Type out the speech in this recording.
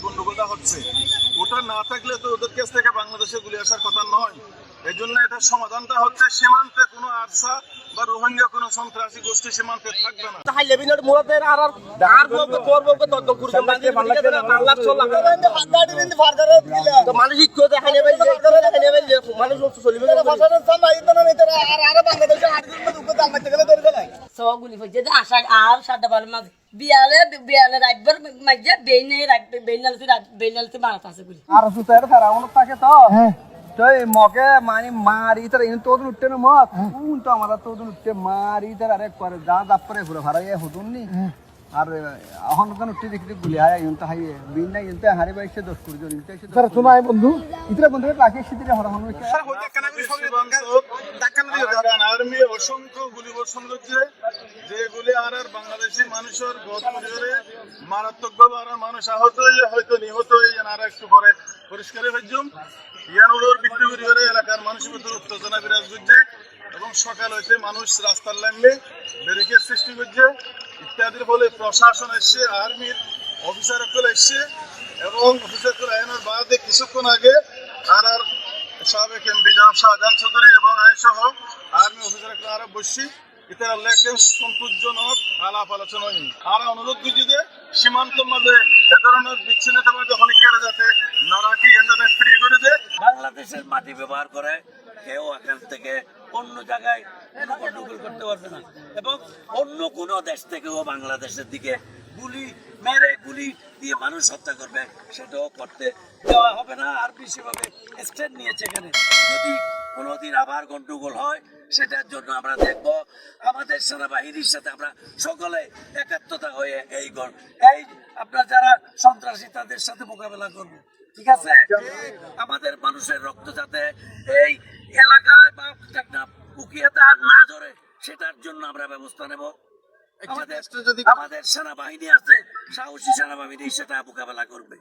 গন্ডগোলটা হচ্ছে ওটা না থাকলে তো ওদের কাছ থেকে বাংলাদেশে গুলি আসার কথা নয়। এই জন্য এটার সমাধানটা হচ্ছে সীমান্তে কোনো আরসা বা রোহিঙ্গা কোনো সন্ত্রাসী গোষ্ঠী সীমান্তে থাকবে না। বিয়ালে রাখবার মাঝে বেইনে রাখবে বেইনালতে মারাত আছে গুলি আর সুতার ফেরাউন থাকে তো তুই মকে মানে মারি তার ইন তোদন উঠতে না মক উন তো আমাদের তোদন উঠতে মারি তার আরেক করে যা দাপ করে পুরো ভাড়াইয়া হতুন নি আর এখন তো উঠতে দেখতে গুলি আয় ইন তো হাইয়ে বিন না ইন তো হারি বাইছে 10 করে জন ইনতে স্যার শোনাই বন্ধু ইতরা বন্ধু রাখে সিটিরে হরা হন স্যার হইতে কেন আমি সঙ্গে ডাক্কান দিয়ে ধরেন আর্মি অসংখ্য গুলি বর্ষণ করছে যেগুলি আর বাংলাদেশি মানুষের বহুত পরিবারে মারাত্মকভাবে আর মানুষ আহত হয়ে হয়তো নিহত হয়ে আর একটু পরে পরিষ্কার হইজুম ইয়ানুর বিক্রি পরিবারে এলাকার মানুষের মধ্যে উত্তেজনা বিরাজ করছে এবং সকাল হইতে মানুষ রাস্তার লাইনে ব্যারিকেড সৃষ্টি করছে ইত্যাদির ফলে প্রশাসন এসছে আর্মির অফিসারগুলো এসছে এবং অফিসারগুলো আইনের বাদে কিছুক্ষণ আগে আর সাবেক এমপি জনাব শাহজাহান চৌধুরী এবং আইনসহ আর্মি অফিসারগুলো আরো বসছি ইতারা লেখেন সন্তোষজনক আলাপ আলোচনা হয়নি। আর অনুরোধ করছি যে সীমান্ত মাঝে এ ধরনের বিচ্ছিন্নতাবাদ অনেক যাতে না রাখি যাতে ফ্রি করে দেয়। বাংলাদেশের মাটি ব্যবহার করে কেউ এখান থেকে অন্য জায়গায় গন্ডগোল করতে পারবে না এবং অন্য কোনো দেশ থেকেও বাংলাদেশের দিকে গুলি মেরে গুলি দিয়ে মানুষ হত্যা করবে সেটাও করতে দেওয়া হবে না। আর বেশিভাবে স্ট্যান্ড নিয়েছে এখানে যদি কোনোদিন আবার গন্ডগোল হয় সেটার জন্য আমরা দেখব আমাদের সেনাবাহিনীর সাথে আমরা সকলে একাত্মতা হয়ে এই আপনার যারা সন্ত্রাসী তাদের সাথে মোকাবেলা করব। ঠিক আছে, আমাদের মানুষের রক্ত যাতে এই এলাকায় বা পুকিয়াতে আর না ধরে সেটার জন্য আমরা ব্যবস্থা নেব। আমাদের সেনাবাহিনী আছে, সাহসী সেনাবাহিনী সেটা মোকাবেলা করবে।